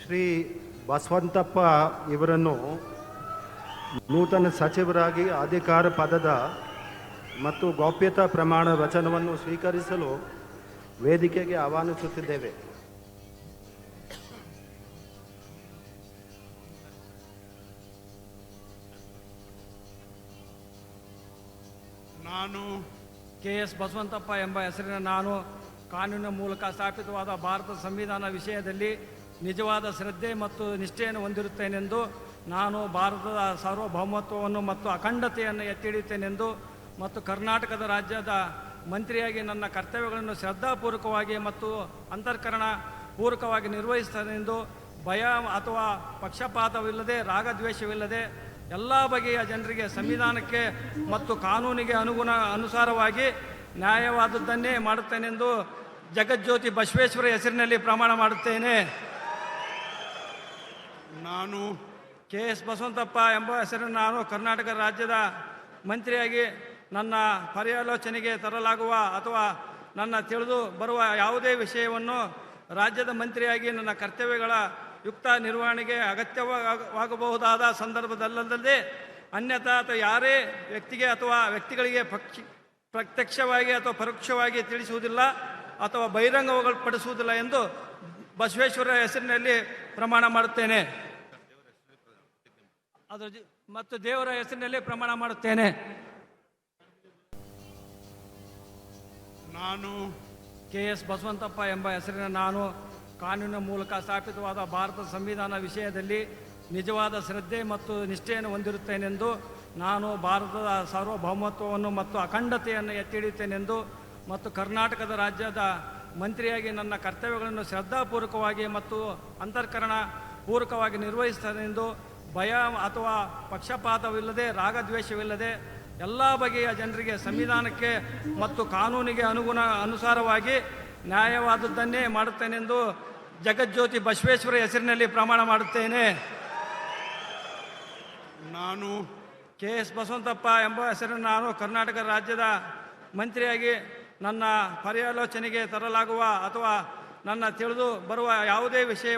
ಶ್ರೀ ಬಸವಂತಪ್ಪ ಇವರನ್ನು ನೂತನ ಸಚಿವರಾಗಿ ಅಧಿಕಾರ ಪದದ ಮತ್ತು ಗೌಪ್ಯತಾ ಪ್ರಮಾಣ ವಚನವನ್ನು ಸ್ವೀಕರಿಸಲು ವೇದಿಕೆಗೆ ಆಹ್ವಾನಿಸುತ್ತಿದ್ದೇವೆ. ನಾನು ಕೆ.ಎಸ್. ಬಸವಂತಪ್ಪ ಎಂಬ ಹೆಸರಿನ ನಾನು ಕಾನೂನಿನ ಮೂಲಕ ಸ್ಥಾಪಿತವಾದ ಭಾರತದ ಸಂವಿಧಾನ ವಿಷಯದಲ್ಲಿ ನಿಜವಾದ ಶ್ರದ್ಧೆ ಮತ್ತು ನಿಷ್ಠೆಯನ್ನು ಹೊಂದಿರುತ್ತೇನೆಂದು, ನಾನು ಭಾರತದ ಸಾರ್ವಭೌಮತ್ವವನ್ನು ಮತ್ತು ಅಖಂಡತೆಯನ್ನು ಎತ್ತಿ ಹಿಡಿಯುತ್ತೇನೆಂದು ಮತ್ತು ಕರ್ನಾಟಕದ ರಾಜ್ಯದ ಮಂತ್ರಿಯಾಗಿ ನನ್ನ ಕರ್ತವ್ಯಗಳನ್ನು ಶ್ರದ್ಧಾಪೂರ್ವಕವಾಗಿ ಮತ್ತು ಅಂತಃಕರಣ ಪೂರ್ವಕವಾಗಿ ನಿರ್ವಹಿಸುತ್ತೇನೆಂದು, ಭಯ ಅಥವಾ ಪಕ್ಷಪಾತವಿಲ್ಲದೆ ರಾಗದ್ವೇಷವಿಲ್ಲದೆ ಎಲ್ಲ ಬಗೆಯ ಜನರಿಗೆ ಸಂವಿಧಾನಕ್ಕೆ ಮತ್ತು ಕಾನೂನಿಗೆ ಅನುಸಾರವಾಗಿ ನ್ಯಾಯವಾದದ್ದನ್ನೇ ಮಾಡುತ್ತೇನೆಂದು ಜಗಜ್ಯೋತಿ ಬಸವೇಶ್ವರ ಹೆಸರಿನಲ್ಲಿ ಪ್ರಮಾಣ ಮಾಡುತ್ತೇನೆ. ನಾನು ಕೆ.ಎಸ್. ಬಸವಂತಪ್ಪ ಎಂಬ ಹೆಸರಿನ ನಾನು ಕರ್ನಾಟಕ ರಾಜ್ಯದ ಮಂತ್ರಿಯಾಗಿ ನನ್ನ ಪರ್ಯಾಲೋಚನೆಗೆ ತರಲಾಗುವ ಅಥವಾ ನನ್ನ ತಿಳಿದು ಬರುವ ಯಾವುದೇ ವಿಷಯವನ್ನು ರಾಜ್ಯದ ಮಂತ್ರಿಯಾಗಿ ನನ್ನ ಕರ್ತವ್ಯಗಳ ಯುಕ್ತ ನಿರ್ವಹಣೆಗೆ ಅಗತ್ಯವಾಗಬಹುದಾದ ಸಂದರ್ಭದಲ್ಲದೆ ಅನ್ಯಥಾ ಅಥವಾ ಯಾರೇ ವ್ಯಕ್ತಿಗೆ ಅಥವಾ ವ್ಯಕ್ತಿಗಳಿಗೆ ಪ್ರತ್ಯಕ್ಷವಾಗಿ ಅಥವಾ ಪರೋಕ್ಷವಾಗಿ ತಿಳಿಸುವುದಿಲ್ಲ ಅಥವಾ ಬಹಿರಂಗಪಡಿಸುವುದಿಲ್ಲ ಎಂದು ಬಸವೇಶ್ವರ ಹೆಸರಿನಲ್ಲಿ ಪ್ರಮಾಣ ಮಾಡುತ್ತೇನೆ. ಮತ್ತು ದೇವರ ಹೆಸರಿನಲ್ಲಿ ಪ್ರಮಾಣ ಮಾಡುತ್ತೇನೆ. ನಾನು ಕೆ.ಎಸ್. ಬಸವಂತಪ್ಪ ಎಂಬ ಹೆಸರಿನ ನಾನು ಕಾನೂನಿನ ಮೂಲಕ ಸ್ಥಾಪಿತವಾದ ಭಾರತದ ಸಂವಿಧಾನ ವಿಷಯದಲ್ಲಿ ನಿಜವಾದ ಶ್ರದ್ಧೆ ಮತ್ತು ನಿಷ್ಠೆಯನ್ನು ಹೊಂದಿರುತ್ತೇನೆಂದು, ನಾನು ಭಾರತದ ಸಾರ್ವಭೌಮತ್ವವನ್ನು ಮತ್ತು ಅಖಂಡತೆಯನ್ನು ಎತ್ತಿ ಹಿಡಿಯುತ್ತೇನೆಂದು ಮತ್ತು ಕರ್ನಾಟಕದ ರಾಜ್ಯದ ಮಂತ್ರಿಯಾಗಿ ನನ್ನ ಕರ್ತವ್ಯಗಳನ್ನು ಶ್ರದ್ಧಾಪೂರ್ವಕವಾಗಿ ಮತ್ತು ಅಂತಃಕರಣ ಪೂರ್ವಕವಾಗಿ ನಿರ್ವಹಿಸುತ್ತೇನೆಂದು, ಭಯ ಅಥವಾ ಪಕ್ಷಪಾತವಿಲ್ಲದೆ ರಾಗದ್ವೇಷವಿಲ್ಲದೆ ಎಲ್ಲ ಬಗೆಯ ಜನರಿಗೆ ಸಂವಿಧಾನಕ್ಕೆ ಮತ್ತು ಕಾನೂನಿಗೆ ಅನುಸಾರವಾಗಿ ನ್ಯಾಯವಾದದ್ದನ್ನೇ ಮಾಡುತ್ತೇನೆಂದು ಜಗಜ್ಯೋತಿ ಬಸವೇಶ್ವರ ಹೆಸರಿನಲ್ಲಿ ಪ್ರಮಾಣ ಮಾಡುತ್ತೇನೆ. ನಾನು ಕೆ.ಎಸ್. ಬಸವಂತಪ್ಪ ಎಂಬ ಹೆಸರಿನ ನಾನು ಕರ್ನಾಟಕ ರಾಜ್ಯದ ಮಂತ್ರಿಯಾಗಿ ನನ್ನ ಪರ್ಯಾಲೋಚನೆಗೆ ತರಲಾಗುವ ಅಥವಾ ನನ್ನ ತಿಳಿದು ಬರುವ ಯಾವುದೇ ವಿಷಯ